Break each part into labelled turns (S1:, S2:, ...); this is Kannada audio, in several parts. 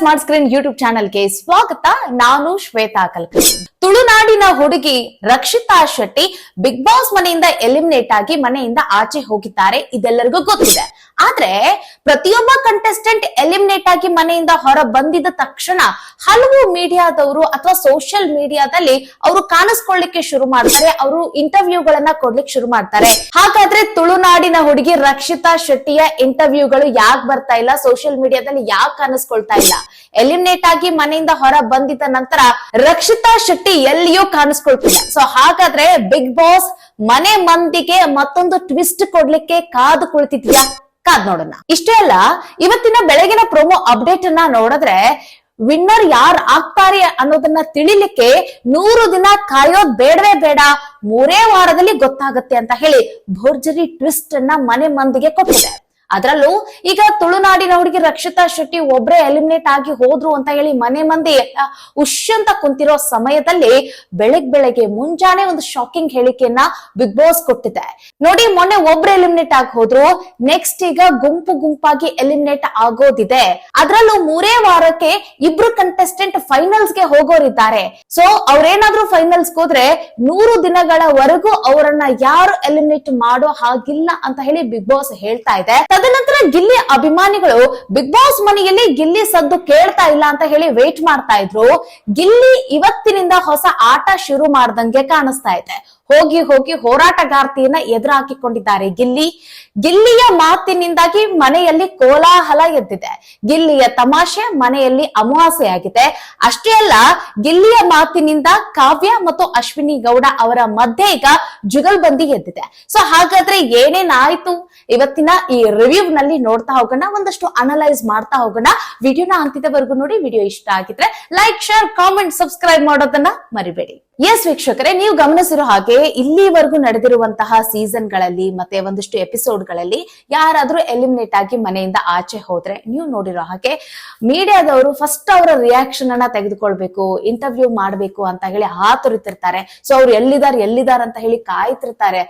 S1: ಸ್ಮಾರ್ಟ್ ಸ್ಕ್ರೀನ್ ಯೂಟ್ಯೂಬ್ ಚಾನೆಲ್ಗೆ ಸ್ವಾಗತ. ನಾನು ಶ್ವೇತಾ ಕಲ್ಕರ್ಣಿ. ತುಳುನಾಡಿನ ಹುಡುಗಿ ರಕ್ಷಿತಾ ಶೆಟ್ಟಿ ಬಿಗ್ ಬಾಸ್ ಮನೆಯಿಂದ ಎಲಿಮಿನೇಟ್ ಆಗಿ ಮನೆಯಿಂದ ಆಚೆ ಹೋಗಿದ್ದಾರೆ, ಇದೆಲ್ಲರಿಗೂ ಗೊತ್ತಿದೆ. ಆದ್ರೆ ಪ್ರತಿಯೊಬ್ಬ ಕಂಟೆಸ್ಟೆಂಟ್ ಎಲಿಮಿನೇಟ್ ಆಗಿ ಮನೆಯಿಂದ ಹೊರ ಬಂದಿದ ತಕ್ಷಣ ಹಲವು ಮೀಡಿಯಾದವರು ಅಥವಾ ಸೋಷಿಯಲ್ ಮೀಡಿಯಾದಲ್ಲಿ ಅವರು ಕಾಣಿಸ್ಕೊಳ್ಳಿಕ್ಕೆ ಶುರು ಮಾಡ್ತಾರೆ, ಅವರು ಇಂಟರ್ವ್ಯೂಗಳನ್ನ ಕೊಡ್ಲಿಕ್ಕೆ ಶುರು ಮಾಡ್ತಾರೆ. ಹಾಗಾದ್ರೆ ತುಳುನಾಡಿನ ಹುಡುಗಿ ರಕ್ಷಿತಾ ಶೆಟ್ಟಿಯ ಇಂಟರ್ವ್ಯೂಗಳು ಯಾಕೆ ಬರ್ತಾ ಇಲ್ಲ, ಸೋಷಿಯಲ್ ಮೀಡಿಯಾದಲ್ಲಿ ಯಾಕೆ ಕಾಣಿಸ್ಕೊಳ್ತಾ ಇಲ್ಲ? ಎಲಿಮಿನೇಟ್ ಆಗಿ ಮನೆಯಿಂದ ಹೊರ ಬಂದಿದ ನಂತರ ರಕ್ಷಿತಾ ಶೆಟ್ಟಿ ಎಲ್ಲಿಯೂ ಕಾಣಿಸ್ಕೊಳ್ತಿಲ್ಲ. ಸೊ ಹಾಗಾದ್ರೆ ಬಿಗ್ ಬಾಸ್ ಮನೆ ಮಂದಿಗೆ ಮತ್ತೊಂದು ಟ್ವಿಸ್ಟ್ ಕೊಡ್ಲಿಕ್ಕೆ ಕಾದು ಕುಳಿತಿದ್ಯಾ? ಕಾದ್ ನೋಡೋಣ. ಇಷ್ಟೇ ಅಲ್ಲ, ಇವತ್ತಿನ ಬೆಳಗಿನ ಪ್ರೋಮೋ ಅಪ್ಡೇಟ್ ಅನ್ನ ನೋಡಿದ್ರೆ ವಿನ್ನರ್ ಯಾರು ಆಗ್ತಾರೆ ಅನ್ನೋದನ್ನ ತಿಳಿಲಿಕ್ಕೆ 100 ದಿನ ಕಾಯೋದ್ ಬೇಡವೇ ಬೇಡ, 3 ವಾರದಲ್ಲಿ ಗೊತ್ತಾಗತ್ತೆ ಅಂತ ಹೇಳಿ ಭರ್ಜರಿ ಟ್ವಿಸ್ಟ್ ಅನ್ನ ಮನೆ ಮಂದಿಗೆ ಕೊಟ್ಟಿದೆ. ಅದರಲ್ಲೂ ಈಗ ತುಳುನಾಡಿನ ಹುಡುಗಿ ರಕ್ಷಿತಾ ಶೆಟ್ಟಿ ಒಬ್ರೇ ಎಲಿಮಿನೇಟ್ ಆಗಿ ಹೋದ್ರು ಅಂತ ಹೇಳಿ ಮನೆ ಮಂದಿ ಅಂತ ಕುಂತಿರೋ ಸಮಯದಲ್ಲಿ ಬೆಳಗ್ಗೆ ಮುಂಜಾನೆ ಒಂದು ಶಾಕಿಂಗ್ ಹೇಳಿಕೆಯನ್ನ ಬಿಗ್ ಬಾಸ್ ಕೊಟ್ಟಿದೆ. ನೋಡಿ, ಮೊನ್ನೆ ಒಬ್ರು ಎಲಿಮಿನೇಟ್ ಆಗಿ ಹೋದ್ರು, ನೆಕ್ಸ್ಟ್ ಈಗ ಗುಂಪಾಗಿ ಎಲಿಮಿನೇಟ್ ಆಗೋದಿದೆ. ಅದರಲ್ಲೂ 3 ವಾರಕ್ಕೆ ಇಬ್ರು ಕಂಟೆಸ್ಟೆಂಟ್ ಫೈನಲ್ಸ್ ಗೆ ಹೋಗೋರಿದ್ದಾರೆ. ಸೊ ಅವ್ರೇನಾದ್ರೂ ಫೈನಲ್ಸ್ ಹೋದ್ರೆ 100 ದಿನಗಳವರೆಗೂ ಅವರನ್ನ ಯಾರು ಎಲಿಮಿನೇಟ್ ಮಾಡೋ ಹಾಗಿಲ್ಲ ಅಂತ ಹೇಳಿ ಬಿಗ್ ಬಾಸ್ ಹೇಳ್ತಾ ಇದೆ. ತದನಂತರ ಗಿಲ್ಲಿ ಅಭಿಮಾನಿಗಳು ಬಿಗ್ ಬಾಸ್ ಮನೆಯಲ್ಲಿ ಗಿಲ್ಲಿ ಸದ್ದು ಕೇಳ್ತಾ ಇಲ್ಲ ಅಂತ ಹೇಳಿ ವೇಟ್ ಮಾಡ್ತಾ ಇದ್ರು. ಗಿಲ್ಲಿ ಇವತ್ತಿನಿಂದ ಹೊಸ ಆಟ ಶುರು ಮಾಡ್ದಂಗೆ ಕಾಣಿಸ್ತಾ ಇದೆ. ಹೋಗಿ ಹೋರಾಟಗಾರ್ತಿಯನ್ನ ಎದುರು ಹಾಕಿಕೊಂಡಿದ್ದಾರೆ ಗಿಲ್ಲಿಯ ಮಾತಿನಿಂದಾಗಿ ಮನೆಯಲ್ಲಿ ಕೋಲಾಹಲ ಎದ್ದಿದೆ. ಗಿಲ್ಲಿಯ ತಮಾಷೆ ಮನೆಯಲ್ಲಿ ಅಮಾವಾಸ್ಯೆಯಾಗಿದೆ. ಅಷ್ಟೇ ಅಲ್ಲ, ಗಿಲ್ಲಿಯ ಮಾತಿನಿಂದ ಕಾವ್ಯ ಮತ್ತು ಅಶ್ವಿನಿ ಗೌಡ ಅವರ ಮಧ್ಯೆ ಈಗ ಜುಗಲ್ಬಂದಿ ಎದ್ದಿದೆ. ಸೊ ಹಾಗಾದ್ರೆ ಏನೇನಾಯ್ತು ಇವತ್ತಿನ ಈ ರಿವ್ಯೂ ನಲ್ಲಿ ನೋಡ್ತಾ ಹೋಗೋಣ, ಒಂದಷ್ಟು ಅನಲೈಸ್ ಮಾಡ್ತಾ ಹೋಗೋಣ. ವಿಡಿಯೋನ ಅಂತ್ಯದವರೆಗೂ ನೋಡಿ. ವಿಡಿಯೋ ಇಷ್ಟ ಆಗಿದ್ರೆ ಲೈಕ್, ಶೇರ್, ಕಾಮೆಂಟ್, ಸಬ್ಸ್ಕ್ರೈಬ್ ಮಾಡೋದನ್ನ ಮರಿಬೇಡಿ. ಎಸ್ ವೀಕ್ಷಕರೇ, ನೀವು ಗಮನಿಸಿರೋ ಹಾಗೆ ಇಲ್ಲಿವರೆಗೂ ನಡೆದಿರುವಂತಹ ಸೀಸನ್ ಗಳಲ್ಲಿ ಮತ್ತೆ ಒಂದಿಷ್ಟು ಎಪಿಸೋಡ್ ಗಳಲ್ಲಿ ಯಾರಾದ್ರೂ ಎಲಿಮಿನೇಟ್ ಆಗಿ ಮನೆಯಿಂದ ಆಚೆ ಹೋದ್ರೆ ನೀವು ನೋಡಿರೋ ಹಾಗೆ ಮೀಡಿಯಾದವರು ಫಸ್ಟ್ ಅವರ ರಿಯಾಕ್ಷನ್ ಅನ್ನ ತೆಗೆದುಕೊಳ್ಬೇಕು, ಇಂಟರ್ವ್ಯೂ ಮಾಡ್ಬೇಕು ಅಂತ ಹೇಳಿ ಹಾತೊರಿತಿರ್ತಾರೆ. ಸೊ ಅವ್ರು ಎಲ್ಲಿದ್ದಾರೆ ಅಂತ ಹೇಳಿ ಕಾಯ್ತಿರ್ತಾರೆ.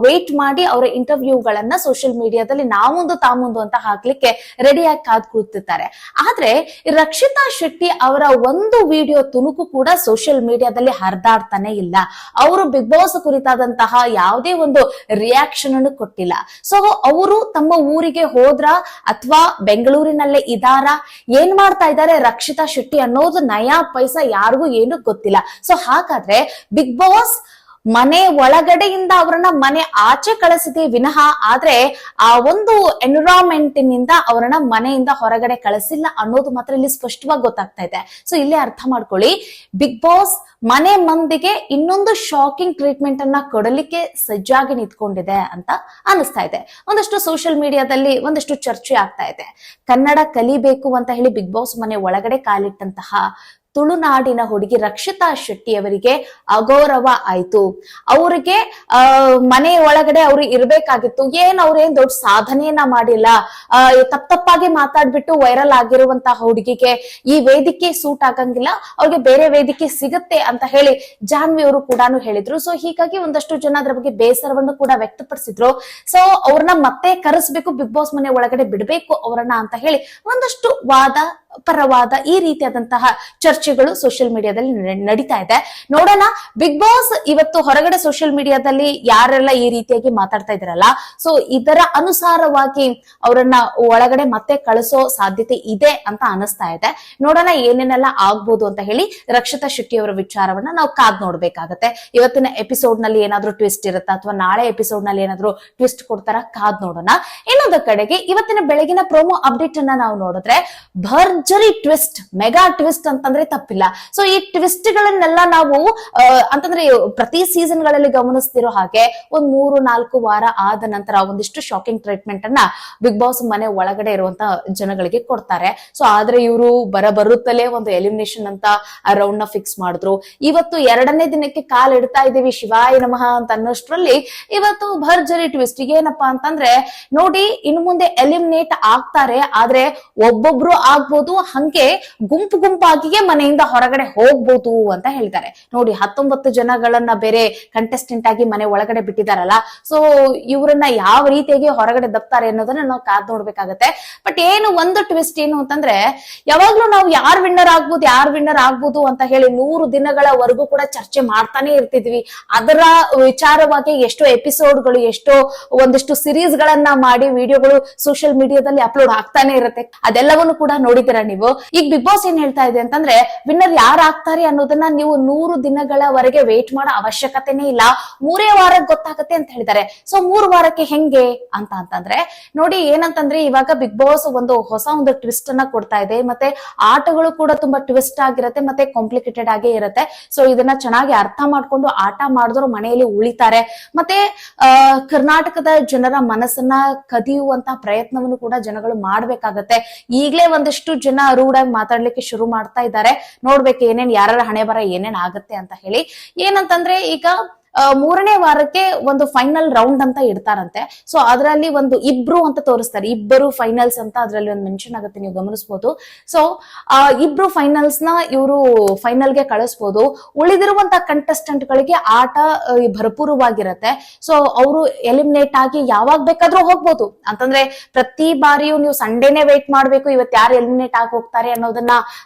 S1: ವೇಟ್ ಮಾಡಿ ಅವರ ಇಂಟರ್ವ್ಯೂಗಳನ್ನ ಸೋಷಿಯಲ್ ಮೀಡಿಯಾದಲ್ಲಿ ನಾವೊಂದು ತಾಮೊಂದು ಅಂತ ಹಾಕ್ಲಿಕ್ಕೆ ರೆಡಿಯಾಗಿ ಕಾದ್ ಕೂತಿರ್ತಾರೆ. ಆದ್ರೆ ರಕ್ಷಿತಾ ಶೆಟ್ಟಿ ಅವರ ಒಂದು ವಿಡಿಯೋ ತುಣುಕು ಕೂಡ ಸೋಷಿಯಲ್ ಮೀಡಿಯಾದಲ್ಲಿ ಹರಿದಾಡ್ತಾನೆ ಇಲ್ಲ. ಅವರು ಬಿಗ್ ಬಾಸ್ ಕುರಿತಾದಂತಹ ಯಾವುದೇ ಒಂದು ರಿಯಾಕ್ಷನ್ ಅನ್ನು ಕೊಟ್ಟಿಲ್ಲ. ಸೊ ಅವರು ತಮ್ಮ ಊರಿಗೆ ಹೋದ್ರ ಅಥವಾ ಬೆಂಗಳೂರಿನಲ್ಲೇ ಇದಾರ, ಏನ್ ಮಾಡ್ತಾ ಇದ್ದಾರೆ ರಕ್ಷಿತಾ ಶೆಟ್ಟಿ ಅನ್ನೋದು ನಯಾ ಪೈಸಾ ಯಾರಿಗೂ ಏನು ಗೊತ್ತಿಲ್ಲ. ಸೊ ಹಾಗಾದ್ರೆ ಬಿಗ್ ಬಾಸ್ ಮನೆ ಒಳಗಡೆಯಿಂದ ಅವರನ್ನ ಮನೆ ಆಚೆ ಕಳಿಸಿದೆ ವಿನಃ, ಆದ್ರೆ ಆ ಒಂದು ಎನ್ವಿರಾನ್ಮೆಂಟ್ ನಿಂದ ಅವರನ್ನ ಮನೆಯಿಂದ ಹೊರಗಡೆ ಕಳಿಸಿಲ್ಲ ಅನ್ನೋದು ಮಾತ್ರ ಇಲ್ಲಿ ಸ್ಪಷ್ಟವಾಗಿ ಗೊತ್ತಾಗ್ತಾ ಇದೆ. ಸೊ ಇಲ್ಲೇ ಅರ್ಥ ಮಾಡ್ಕೊಳ್ಳಿ, ಬಿಗ್ ಬಾಸ್ ಮನೆ ಮಂದಿಗೆ ಇನ್ನೊಂದು ಶಾಕಿಂಗ್ ಟ್ರೀಟ್ಮೆಂಟ್ ಅನ್ನ ಕೊಡಲಿಕ್ಕೆ ಸಜ್ಜಾಗಿ ನಿಂತ್ಕೊಂಡಿದೆ ಅಂತ ಅನಿಸ್ತಾ ಇದೆ. ಒಂದಷ್ಟು ಸೋಷಿಯಲ್ ಮೀಡಿಯಾದಲ್ಲಿ ಒಂದಷ್ಟು ಚರ್ಚೆ ಆಗ್ತಾ ಇದೆ. ಕನ್ನಡ ಕಲಿಬೇಕು ಅಂತ ಹೇಳಿ ಬಿಗ್ ಬಾಸ್ ಮನೆ ಒಳಗಡೆ ಕಾಲಿಟ್ಟಂತಹ ತುಳುನಾಡಿನ ಹುಡುಗಿ ರಕ್ಷಿತಾ ಶೆಟ್ಟಿ ಅವರಿಗೆ ಅಗೌರವ ಆಯ್ತು. ಅವರಿಗೆ ಮನೆ ಒಳಗಡೆ ಅವ್ರು ಇರ್ಬೇಕಾಗಿತ್ತು. ಅವ್ರೇನ್ ದೊಡ್ಡ ಸಾಧನೆಯನ್ನ ಮಾಡಿಲ್ಲ, ತಪ್ಪಾಗಿ ಮಾತಾಡ್ಬಿಟ್ಟು ವೈರಲ್ ಆಗಿರುವಂತಹ ಹುಡುಗಿಗೆ ಈ ವೇದಿಕೆ ಸೂಟ್ ಆಗಂಗಿಲ್ಲ, ಅವ್ರಿಗೆ ಬೇರೆ ವೇದಿಕೆ ಸಿಗುತ್ತೆ ಅಂತ ಹೇಳಿ ಜಾನ್ವಿ ಅವರು ಕೂಡ ಹೇಳಿದ್ರು. ಸೊ ಹೀಗಾಗಿ ಒಂದಷ್ಟು ಜನ ಅದ್ರ ಬಗ್ಗೆ ಬೇಸರವನ್ನು ಕೂಡ ವ್ಯಕ್ತಪಡಿಸಿದ್ರು. ಸೊ ಅವ್ರನ್ನ ಮತ್ತೆ ಕರೆಸ್ಬೇಕು, ಬಿಗ್ ಬಾಸ್ ಮನೆ ಒಳಗಡೆ ಬಿಡ್ಬೇಕು ಅವರನ್ನ ಅಂತ ಹೇಳಿ ಒಂದಷ್ಟು ವಾದ ಪರವಾದ ಈ ರೀತಿಯಾದಂತಹ ಚರ್ಚೆಗಳು ಸೋಷಿಯಲ್ ಮೀಡಿಯಾದಲ್ಲಿ ನಡೀತಾ ಇದೆ. ನೋಡೋಣ, ಬಿಗ್ ಬಾಸ್ ಇವತ್ತು ಹೊರಗಡೆ ಸೋಷಿಯಲ್ ಮೀಡಿಯಾದಲ್ಲಿ ಯಾರೆಲ್ಲ ಈ ರೀತಿಯಾಗಿ ಮಾತಾಡ್ತಾ ಇದ್ರಲ್ಲ, ಸೊ ಇದರ ಅನುಸಾರವಾಗಿ ಅವರನ್ನ ಒಳಗಡೆ ಮತ್ತೆ ಕಳಿಸೋ ಸಾಧ್ಯತೆ ಇದೆ ಅಂತ ಅನಿಸ್ತಾ ಇದೆ. ನೋಡೋಣ ಏನೇನೆಲ್ಲ ಆಗ್ಬೋದು ಅಂತ ಹೇಳಿ. ರಕ್ಷಿತಾ ಶೆಟ್ಟಿ ಅವರ ವಿಚಾರವನ್ನ ನಾವು ಕಾದ್ ನೋಡ್ಬೇಕಾಗತ್ತೆ. ಇವತ್ತಿನ ಎಪಿಸೋಡ್ ನಲ್ಲಿ ಏನಾದ್ರೂ ಟ್ವಿಸ್ಟ್ ಇರುತ್ತಾ ಅಥವಾ ನಾಳೆ ಎಪಿಸೋಡ್ ನಲ್ಲಿ ಏನಾದ್ರೂ ಟ್ವಿಸ್ಟ್ ಕೊಡ್ತಾರ, ಕಾದ್ ನೋಡೋಣ. ಇನ್ನೊಂದು ಕಡೆಗೆ ಇವತ್ತಿನ ಬೆಳಗಿನ ಪ್ರೋಮೋ ಅಪ್ಡೇಟ್ ಅನ್ನ ನಾವು ನೋಡಿದ್ರೆ ಭರ್ಜರಿ ಟ್ವಿಸ್ಟ್, ಮೆಗಾ ಟ್ವಿಸ್ಟ್ ಅಂತಂದ್ರೆ ತಪ್ಪಿಲ್ಲ. ಸೊ ಈ ಟ್ವಿಸ್ಟ್ ಗಳನ್ನೆಲ್ಲ ನಾವು ಅಂತಂದ್ರೆ ಪ್ರತಿ ಸೀಸನ್ ಗಳಲ್ಲಿ ಗಮನಿಸ್ತಿರೋ ಹಾಗೆ ಒಂದ್ 3-4 ವಾರ ಆದ ನಂತರ ಒಂದಿಷ್ಟು ಶಾಕಿಂಗ್ ಟ್ರೀಟ್ಮೆಂಟ್ ಅನ್ನ ಬಿಗ್ ಬಾಸ್ ಮನೆ ಒಳಗಡೆ ಇರುವಂತ ಜನಗಳಿಗೆ ಕೊಡ್ತಾರೆ. ಸೊ ಆದ್ರೆ ಇವರು ಬರುತ್ತಲೇ ಒಂದು ಎಲಿಮಿನೇಷನ್ ಅಂತ ಆ ರೌಂಡ್ ನ ಫಿಕ್ಸ್ ಮಾಡಿದ್ರು. ಇವತ್ತು 2ನೇ ದಿನಕ್ಕೆ ಕಾಲ್ ಇಡ್ತಾ ಇದೀವಿ, ಶಿವಾಯ ನಮಃ ಅಂತ ಅನ್ನೋಷ್ಟ್ರಲ್ಲಿ ಇವತ್ತು ಭರ್ಜರಿ ಟ್ವಿಸ್ಟ್. ಏನಪ್ಪಾ ಅಂತಂದ್ರೆ ನೋಡಿ, ಇನ್ನು ಮುಂದೆ ಎಲಿಮಿನೇಟ್ ಆಗ್ತಾರೆ, ಆದ್ರೆ ಒಬ್ಬೊಬ್ರು ಆಗ್ಬೋದು, ಹಂಗೆ ಗುಂಪು ಗುಂಪಾಗಿಯೇ ಮನೆಯಿಂದ ಹೊರಗಡೆ ಹೋಗ್ಬೋದು ಅಂತ ಹೇಳ್ತಾರೆ. ನೋಡಿ 19 ಜನಗಳನ್ನ ಬೇರೆ ಕಂಟೆಸ್ಟೆಂಟ್ ಆಗಿ ಮನೆ ಒಳಗಡೆ ಬಿಟ್ಟಿದಾರಲ್ಲ, ಸೊ ಇವರನ್ನ ಯಾವ ರೀತಿಯಾಗಿ ಹೊರಗಡೆ ದಬ್ತಾರೆ ಅನ್ನೋದನ್ನ ನಾವು ಕಾದ್ ನೋಡ್ಬೇಕಾಗತ್ತೆ. ಬಟ್ ಏನು ಒಂದು ಟ್ವಿಸ್ಟ್ ಏನು ಅಂತಂದ್ರೆ, ಯಾವಾಗ್ಲೂ ನಾವು ಯಾರ್ ವಿನ್ನರ್ ಆಗ್ಬೋದು ಅಂತ ಹೇಳಿ 100 ದಿನಗಳವರೆಗೂ ಕೂಡ ಚರ್ಚೆ ಮಾಡ್ತಾನೆ ಇರ್ತಿದ್ವಿ. ಅದರ ವಿಚಾರವಾಗಿ ಎಷ್ಟೋ ಎಪಿಸೋಡ್ಗಳು, ಎಷ್ಟೋ ಒಂದಿಷ್ಟು ಸಿರೀಸ್ ಗಳನ್ನ ಮಾಡಿ ವಿಡಿಯೋಗಳು ಸೋಷಿಯಲ್ ಮೀಡಿಯಾದಲ್ಲಿ ಅಪ್ಲೋಡ್ ಆಗ್ತಾನೆ ಇರುತ್ತೆ. ಅದೆಲ್ಲವನ್ನು ಕೂಡ ನೋಡಿದಿರ ನೀವು. ಈಗ ಬಿಗ್ ಬಾಸ್ ಏನ್ ಹೇಳ್ತಾ ಇದೆ ಅಂತಂದ್ರೆ, ವಿನ್ನರ್ ಯಾರು ಆಗ್ತಾರೆ ಅನ್ನೋದನ್ನ ನೀವು 100 ದಿನಗಳವರೆಗೆ ವೇಟ್ ಮಾಡೋ ಅವಶ್ಯಕತೆನೇ ಇಲ್ಲ, 3 ವಾರಕ್ಕೆ ಗೊತ್ತಾಗತ್ತೆ ಅಂತ ಹೇಳಿದ್ದಾರೆ. ಸೊ 3 ವಾರಕ್ಕೆ ಹೆಂಗೆ ಅಂತಂದ್ರೆ ನೋಡಿ, ಏನಂತಂದ್ರೆ ಇವಾಗ ಬಿಗ್ ಬಾಸ್ ಒಂದು ಹೊಸ ಟ್ವಿಸ್ಟ್ ಅನ್ನ ಕೊಡ್ತಾ ಇದೆ. ಮತ್ತೆ ಆಟಗಳು ಕೂಡ ತುಂಬಾ ಟ್ವಿಸ್ಟ್ ಆಗಿರುತ್ತೆ, ಮತ್ತೆ ಕಾಂಪ್ಲಿಕೇಟೆಡ್ ಆಗೇ ಇರುತ್ತೆ. ಸೊ ಇದನ್ನ ಚೆನ್ನಾಗಿ ಅರ್ಥ ಮಾಡ್ಕೊಂಡು ಆಟ ಮಾಡಿದ್ರು ಮನೆಯಲ್ಲಿ ಉಳಿತಾರೆ. ಮತ್ತೆ ಕರ್ನಾಟಕದ ಜನರ ಮನಸ್ಸನ್ನ ಕದಿಯುವಂತ ಪ್ರಯತ್ನವನ್ನು ಕೂಡ ಜನಗಳು ಮಾಡ್ಬೇಕಾಗತ್ತೆ. ಈಗ್ಲೇ ಒಂದಿಷ್ಟು ಜನ ರೂಢಾಗಿ ಮಾತಾಡ್ಲಿಕ್ಕೆ ಶುರು ಮಾಡ್ತಾ ಇದ್ದಾರೆ. ನೋಡ್ಬೇಕು ಏನೇನ್ ಯಾರ ಹಣೆ ಬರ ಏನೇನ್ ಆಗತ್ತೆ ಅಂತ ಹೇಳಿ. ಏನಂತಂದ್ರೆ ಈಗ 3ನೇ ವಾರಕ್ಕೆ ಒಂದು ಫೈನಲ್ ರೌಂಡ್ ಅಂತ ಇಡ್ತಾರಂತೆ. ಸೊ ಅದರಲ್ಲಿ ಒಂದು ಇಬ್ರು ಅಂತ ತೋರಿಸ್ತಾರೆ, ಇಬ್ಬರು ಫೈನಲ್ಸ್ ಅಂತ ಅದ್ರಲ್ಲಿ ಒಂದು ಮೆನ್ಷನ್ ಆಗುತ್ತೆ, ನೀವು ಗಮನಿಸಬಹುದು. ಸೊ ಇಬ್ರು ಫೈನಲ್ಸ್ ನ ಇವರು ಫೈನಲ್ಗೆ ಕಳಿಸಬಹುದು. ಉಳಿದಿರುವಂತ ಕಂಟೆಸ್ಟೆಂಟ್ ಗಳಿಗೆ ಆಟ ಭರಪೂರವಾಗಿರತ್ತೆ. ಸೊ ಅವರು ಎಲಿಮಿನೇಟ್ ಆಗಿ ಯಾವಾಗ ಬೇಕಾದ್ರೂ ಹೋಗ್ಬೋದು. ಅಂತಂದ್ರೆ ಪ್ರತಿ ಬಾರಿಯೂ ನೀವು ಸಂಡೇನೆ ವೇಟ್ ಮಾಡ್ಬೇಕು, ಇವತ್ತು ಯಾರು ಎಲಿಮಿನೇಟ್ ಆಗಿ ಹೋಗ್ತಾರೆ ಅನ್ನೋದನ್ನ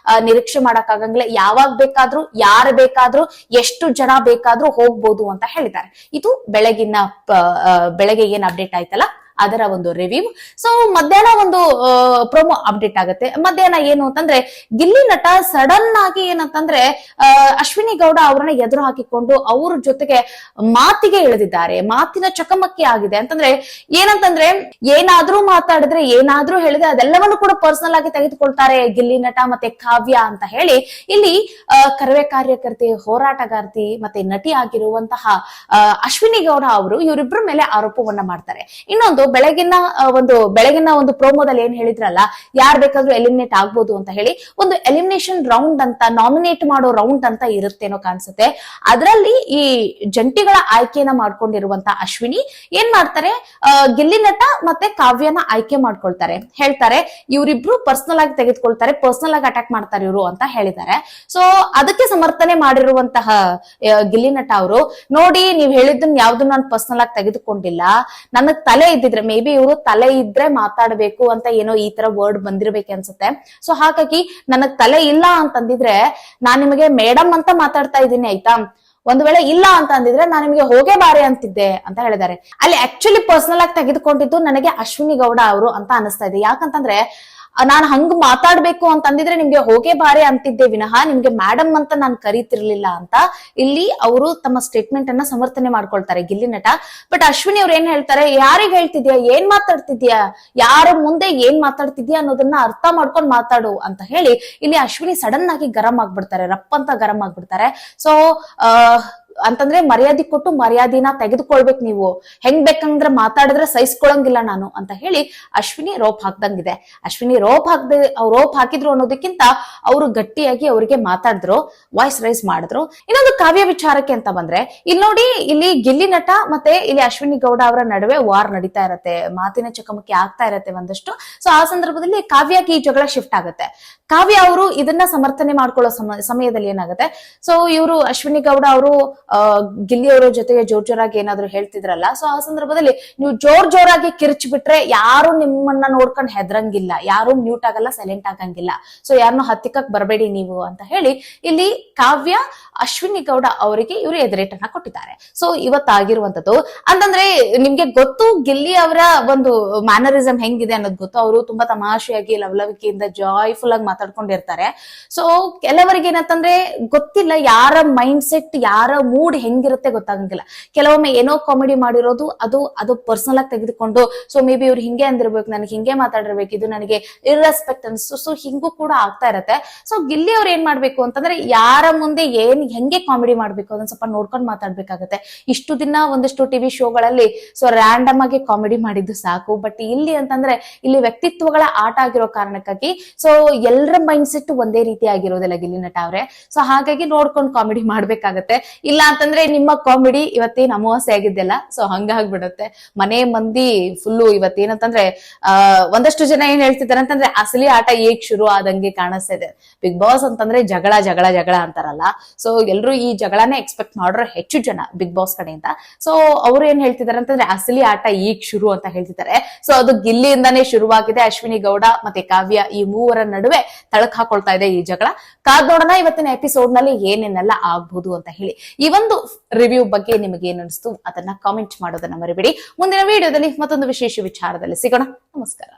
S1: ನಿರೀಕ್ಷೆ ಮಾಡಕ್ ಆಗಂಗಿಲ್ಲ. ಯಾವಾಗ ಬೇಕಾದ್ರೂ, ಯಾರು ಬೇಕಾದ್ರೂ, ಎಷ್ಟು ಜನ ಬೇಕಾದ್ರೂ ಹೋಗ್ಬೋದು ಅಂತ ಹೇಳಿದ್ದಾರೆ. ಇದು ಬೆಳಗ್ಗೆ ಏನ್ ಅಪ್ಡೇಟ್ ಆಯ್ತಲ್ಲ ಅದರ ಒಂದು ರಿವ್ಯೂ. ಸೊ ಮಧ್ಯಾಹ್ನ ಒಂದು ಪ್ರೊಮೋ ಅಪ್ಡೇಟ್ ಆಗುತ್ತೆ. ಮಧ್ಯಾಹ್ನ ಏನು ಅಂತಂದ್ರೆ, ಗಿಲ್ಲಿ ನಟ ಸಡನ್ ಆಗಿ ಏನಂತಂದ್ರೆ ಅಶ್ವಿನಿ ಗೌಡ ಅವರನ್ನ ಎದುರು ಹಾಕಿಕೊಂಡು ಅವ್ರ ಜೊತೆಗೆ ಮಾತಿಗೆ ಇಳಿದಿದ್ದಾರೆ. ಮಾತಿನ ಚಕಮಕಿ ಆಗಿದೆ. ಅಂತಂದ್ರೆ ಏನಂತಂದ್ರೆ, ಏನಾದ್ರೂ ಮಾತಾಡಿದ್ರೆ, ಏನಾದ್ರೂ ಹೇಳಿದ್ರೆ ಅದೆಲ್ಲವನ್ನು ಕೂಡ ಪರ್ಸನಲ್ ಆಗಿ ತೆಗೆದುಕೊಳ್ತಾರೆ ಗಿಲ್ಲಿ ನಟ ಮತ್ತೆ ಕಾವ್ಯ ಅಂತ ಹೇಳಿ ಇಲ್ಲಿ ಕರವೇ ಕಾರ್ಯಕರ್ತಿ, ಹೋರಾಟಗಾರ್ತಿ ಮತ್ತೆ ನಟಿ ಆಗಿರುವಂತಹ ಅಶ್ವಿನಿ ಗೌಡ ಅವರು ಇವರಿಬ್ಬರ ಮೇಲೆ ಆರೋಪವನ್ನ ಮಾಡ್ತಾರೆ. ಇನ್ನೊಂದು ಬೆಳಗಿನ ಒಂದು ಪ್ರೋಮೋದಲ್ಲಿ ಏನ್ ಹೇಳಿದ್ರಲ್ಲ, ಯಾರ್ ಬೇಕಾದ್ರೂ ಎಲಿಮಿನೇಟ್ ಆಗ್ಬೋದು ಅಂತ ಹೇಳಿ, ಒಂದು ಎಲಿಮಿನೇಷನ್ ರೌಂಡ್ ಅಂತ, ನಾಮಿನೇಟ್ ಮಾಡೋ ರೌಂಡ್ ಅಂತ ಇರುತ್ತೇನೋ ಕಾಣಿಸುತ್ತೆ. ಅದರಲ್ಲಿ ಈ ಜಂಟಿಗಳ ಆಯ್ಕೆಯನ್ನ ಮಾಡ್ಕೊಂಡಿರುವಂತ ಅಶ್ವಿನಿ ಏನ್ ಮಾಡ್ತಾರೆ, ಗಿಲ್ಲಿ ನಟ ಮತ್ತೆ ಕಾವ್ಯನ ಆಯ್ಕೆ ಮಾಡ್ಕೊಳ್ತಾರೆ. ಹೇಳ್ತಾರೆ ಇವರಿಬ್ರು ಪರ್ಸನಲ್ ಆಗಿ ತೆಗೆದುಕೊಳ್ತಾರೆ, ಪರ್ಸನಲ್ ಆಗಿ ಅಟ್ಯಾಕ್ ಮಾಡ್ತಾರೆ ಇವರು ಅಂತ ಹೇಳಿದ್ದಾರೆ. ಸೊ ಅದಕ್ಕೆ ಸಮರ್ಥನೆ ಮಾಡಿರುವಂತಹ ಗಿಲ್ಲಿ ನಟ ಅವರು, ನೋಡಿ ನೀವ್ ಹೇಳಿದ್ದನ್ನ ಯಾವ್ದು ನಾನು ಪರ್ಸನಲ್ ಆಗಿ ತೆಗೆದುಕೊಂಡಿಲ್ಲ, ನನಗ್ ತಲೆ ಇದ್ದಿದ್ರೆ, ಮೇ ಬಿ ಇವರು ತಲೆ ಇದ್ರೆ ಮಾತಾಡ್ಬೇಕು ಅಂತ ಏನೋ ಈ ತರ ವರ್ಡ್ ಬಂದಿರ್ಬೇಕು ಅನ್ಸುತ್ತೆ. ಸೊ ಹಾಗಾಗಿ ನನಗ್ ತಲೆ ಇಲ್ಲ ಅಂತಂದಿದ್ರೆ ನಾನ್ ನಿಮಗೆ ಮೇಡಮ್ ಅಂತ ಮಾತಾಡ್ತಾ ಇದ್ದೀನಿ, ಆಯ್ತಾ. ಒಂದು ವೇಳೆ ಇಲ್ಲ ಅಂತ ಅಂದಿದ್ರೆ ನಾನು ನಿಮಗೆ ಹೋಗೇ ಬಾರೆ ಅಂತಿದ್ದೆ ಅಂತ ಹೇಳಿದ್ದಾರೆ. ಅಲ್ಲಿ ಆಕ್ಚುಲಿ ಪರ್ಸನಲ್ ಆಗಿ ತೆಗೆದುಕೊಂಡಿದ್ದು ನನಗೆ ಅಶ್ವಿನಿ ಗೌಡ ಅವರು ಅಂತ ಅನಿಸ್ತಾ ಇದೆ. ಯಾಕಂತಂದ್ರೆ ನಾನ್ ಹಂಗ್ ಮಾತಾಡ್ಬೇಕು ಅಂತಂದಿದ್ರೆ ನಿಮ್ಗೆ ಹೋಗೇ ಬಾರೆ ಅಂತಿದ್ದೆ ವಿನಃ ನಿಮ್ಗೆ ಮೇಡಮ್ ಅಂತ ನಾನು ಕರೀತಿರ್ಲಿಲ್ಲ ಅಂತ ಇಲ್ಲಿ ಅವರು ತಮ್ಮ ಸ್ಟೇಟ್ಮೆಂಟ್ ಅನ್ನ ಸಮರ್ಥನೆ ಮಾಡ್ಕೊಳ್ತಾರೆ ಗಿಲ್ಲಿ ನಟ. ಬಟ್ ಅಶ್ವಿನಿ ಅವ್ರು ಏನ್ ಹೇಳ್ತಾರೆ, ಯಾರಿಗ್ ಹೇಳ್ತಿದ್ಯಾ, ಏನ್ ಮಾತಾಡ್ತಿದ್ಯಾ, ಯಾರ ಮುಂದೆ ಏನ್ ಮಾತಾಡ್ತಿದ್ಯಾ ಅನ್ನೋದನ್ನ ಅರ್ಥ ಮಾಡ್ಕೊಂಡ್ ಮಾತಾಡು ಅಂತ ಹೇಳಿ ಇಲ್ಲಿ ಅಶ್ವಿನಿ ಸಡನ್ ಆಗಿ ಗರಂ ಆಗ್ಬಿಡ್ತಾರೆ, ರಪ್ ಅಂತ ಗರಂ ಆಗ್ಬಿಡ್ತಾರೆ. ಸೊ ಅಂತಂದ್ರೆ ಮರ್ಯಾದೆ ಕೊಟ್ಟು ಮರ್ಯಾದಿನ ತೆಗೆದುಕೊಳ್ಬೇಕು, ನೀವು ಹೆಂಗ್ ಬೇಕಂದ್ರೆ ಮಾತಾಡಿದ್ರೆ ಸಹಿಸ್ಕೊಳಂಗಿಲ್ಲ ನಾನು ಅಂತ ಹೇಳಿ ಅಶ್ವಿನಿ ರೋಪ್ ಹಾಕ್ದಂಗಿದೆ. ಅಶ್ವಿನಿ ರೋಪ್ ಹಾಕಿದ್ರು ಅನ್ನೋದಕ್ಕಿಂತ ಅವರು ಗಟ್ಟಿಯಾಗಿ ಅವರಿಗೆ ಮಾತಾಡಿದ್ರು, ವಾಯ್ಸ್ ರೈಸ್ ಮಾಡಿದ್ರು. ಇನ್ನೊಂದು ಕಾವ್ಯ ವಿಚಾರಕ್ಕೆ ಅಂತ ಬಂದ್ರೆ, ಇಲ್ಲಿ ನೋಡಿ, ಇಲ್ಲಿ ಗಿಲ್ಲಿ ನಟ ಮತ್ತೆ ಇಲ್ಲಿ ಅಶ್ವಿನಿ ಗೌಡ ಅವರ ನಡುವೆ ವಾರ್ ನಡೀತಾ ಇರತ್ತೆ, ಮಾತಿನ ಚಕಮಕಿ ಆಗ್ತಾ ಇರತ್ತೆ ಒಂದಷ್ಟು. ಸೊ ಆ ಸಂದರ್ಭದಲ್ಲಿ ಕಾವ್ಯಕ್ಕೆ ಈ ಜಗಳ ಶಿಫ್ಟ್ ಆಗುತ್ತೆ. ಕಾವ್ಯ ಅವರು ಇದನ್ನ ಸಮರ್ಥನೆ ಮಾಡ್ಕೊಳ್ಳೋ ಸಮಯದಲ್ಲಿ ಏನಾಗುತ್ತೆ, ಸೊ ಇವರು ಅಶ್ವಿನಿ ಗೌಡ ಅವರು ಗಿಲ್ಲಿ ಅವರ ಜೊತೆಗೆ ಜೋರಾಗಿ ಏನಾದ್ರು ಹೇಳ್ತಿದ್ರಲ್ಲ, ಸೊ ಆ ಸಂದರ್ಭದಲ್ಲಿ ನೀವು ಜೋರಾಗಿ ಕಿರ್ಚ್ ಬಿಟ್ರೆ ಯಾರು ನಿಮ್ಮನ್ನ ನೋಡ್ಕೊಂಡು ಹೆದರಂಗಿಲ್ಲ, ಯಾರು ಮ್ಯೂಟ್ ಆಗಲ್ಲ, ಸೈಲೆಂಟ್ ಆಗಂಗಿಲ್ಲ. ಸೊ ಯಾರನ್ನೂ ಹತ್ತಿಕ್ಕಕ್ ಬರಬೇಡಿ ನೀವು ಅಂತ ಹೇಳಿ ಇಲ್ಲಿ ಕಾವ್ಯ ಅಶ್ವಿನಿ ಗೌಡ ಅವರಿಗೆ ಇವರು ಎದುರೇಟನ್ನ ಕೊಟ್ಟಿದ್ದಾರೆ. ಸೊ ಇವತ್ತಾಗಿರುವಂತದ್ದು ಅಂತಂದ್ರೆ ನಿಮ್ಗೆ ಗೊತ್ತು, ಗಿಲ್ಲಿ ಅವರ ಒಂದು ಮ್ಯಾನರಿಸಮ್ ಹೆಂಗಿದೆ ಅನ್ನೋದು ಗೊತ್ತು. ಅವರು ತುಂಬಾ ತಮಾಷೆಯಾಗಿ ಲವಲವಿಕೆಯಿಂದ ಜಾಯ್ಫುಲ್ ಆಗಿ ಮಾತಾಡ್ಕೊಂಡಿರ್ತಾರೆ. ಸೊ ಕೆಲವರಿಗೆ ಏನಂತಂದ್ರೆ ಗೊತ್ತಿಲ್ಲ ಯಾರ ಮೈಂಡ್ ಸೆಟ್, ಯಾರ ಮೂಡ್ ಹೆಂಗಿರುತ್ತೆ ಗೊತ್ತಾಗಂಗಿಲ್ಲ. ಕೆಲವೊಮ್ಮೆ ಏನೋ ಕಾಮಿಡಿ ಮಾಡಿರೋದು ಅದು ಪರ್ಸನಲ್ ಆಗಿ ತೆಗೆದುಕೊಂಡು, ಸೊ ಮೇ ಬಿ ಇವ್ರು ಹಿಂಗೆ ಅಂದಿರ್ಬೇಕು, ನನಗೆ ಹಿಂಗೆ ಮಾತಾಡಿರ್ಬೇಕು, ಇದು ನನಗೆ ಇರ್ರೆಸ್ಪೆಕ್ಟ್ ಅನ್ಸು. ಸೊ ಹಿಂಗೂ ಕೂಡ ಆಗ್ತಾ ಇರತ್ತೆ. ಸೊ ಗಿಲ್ಲಿ ಅವ್ರು ಏನ್ ಮಾಡ್ಬೇಕು ಅಂತಂದ್ರೆ, ಯಾರ ಮುಂದೆ ಹೆಂಗೆ ಕಾಮಿಡಿ ಮಾಡ್ಬೇಕು ಅದನ್ನ ಸ್ವಲ್ಪ ನೋಡ್ಕೊಂಡು ಮಾತಾಡ್ಬೇಕಾಗತ್ತೆ. ಇಷ್ಟು ದಿನ ಒಂದಿಷ್ಟು ಟಿವಿ ಶೋಗಳಲ್ಲಿ ಸೊ ರ್ಯಾಂಡಮ್ ಆಗಿ ಕಾಮಿಡಿ ಮಾಡಿದ್ದು ಸಾಕು. ಬಟ್ ಇಲ್ಲಿ ಅಂತಂದ್ರೆ ಇಲ್ಲಿ ವ್ಯಕ್ತಿತ್ವಗಳ ಆಟ ಆಗಿರೋ ಕಾರಣಕ್ಕಾಗಿ ಸೊ ಎಲ್ಲರ ಮೈಂಡ್ ಸೆಟ್ ಒಂದೇ ರೀತಿ ಆಗಿರೋದಿಲ್ಲ ಗಿಲ್ಲಿ ನಟ ಅವ್ರೆ. ಸೊ ಹಾಗಾಗಿ ನೋಡ್ಕೊಂಡು ಕಾಮಿಡಿ ಮಾಡ್ಬೇಕಾಗತ್ತೆ. ಇಲ್ಲ ಅಂತಂದ್ರೆ ನಿಮ್ಮ ಕಾಮಿಡಿ ಇವತ್ತೇನ್ ಅಮಾವಾಸ್ಯೆ ಆಗಿದ್ದೆಲ್ಲ ಸೊ ಹಂಗಾಗ್ಬಿಡುತ್ತೆ. ಮನೆ ಮಂದಿ ಫುಲ್ಲು ಇವತ್ತೇನಂತಂದ್ರೆ ಒಂದಷ್ಟು ಜನ ಏನ್ ಹೇಳ್ತಿದ್ದಾರೆ ಅಂತಂದ್ರೆ ಅಸಲಿ ಆಟ ಈಗ ಶುರು ಆದಂಗೆ ಕಾಣಿಸ್ತಾ ಇದೆ. ಬಿಗ್ ಬಾಸ್ ಅಂತಂದ್ರೆ ಜಗಳ ಜಗಳ ಜಗಳ ಅಂತಾರಲ್ಲ, ಸೊ ಎಲ್ರು ಈ ಜಗಳನೇ ಎಕ್ಸ್ಪೆಕ್ಟ್ ಮಾಡೋರು ಹೆಚ್ಚು ಜನ ಬಿಗ್ ಬಾಸ್ ಕಡೆಯಿಂದ. ಸೊ ಅವ್ರು ಏನ್ ಹೇಳ್ತಿದ್ದಾರೆ ಅಂತಂದ್ರೆ ಅಸಲಿ ಆಟ ಈಗ ಶುರು ಅಂತ ಹೇಳ್ತಿದ್ದಾರೆ. ಸೊ ಅದು ಗಿಲ್ಲಿಯಿಂದಾನೇ ಶುರುವಾಗಿದೆ. ಅಶ್ವಿನಿ ಗೌಡ ಮತ್ತೆ ಕಾವ್ಯ ಈ ಮೂವರ ನಡುವೆ ತಳಕ್ ಹಾಕೊಳ್ತಾ ಇದೆ ಈ ಜಗಳ. ಕಾದ್ ನೋಡೋಣ ಇವತ್ತಿನ ಎಪಿಸೋಡ್ ನಲ್ಲಿ ಏನೇನೆಲ್ಲ ಆಗ್ಬಹುದು ಅಂತ ಹೇಳಿ. ಈ ಒಂದು ರಿವ್ಯೂ ಬಗ್ಗೆ ನಿಮಗೆ ಏನ್ ಅನಿಸ್ತು ಅದನ್ನ ಕಾಮೆಂಟ್ ಮಾಡೋದನ್ನ ಮರಿಬೇಡಿ. ಮುಂದಿನ ವಿಡಿಯೋದಲ್ಲಿ ಮತ್ತೊಂದು ವಿಶೇಷ ವಿಚಾರದಲ್ಲಿ ಸಿಗೋಣ. ನಮಸ್ಕಾರ.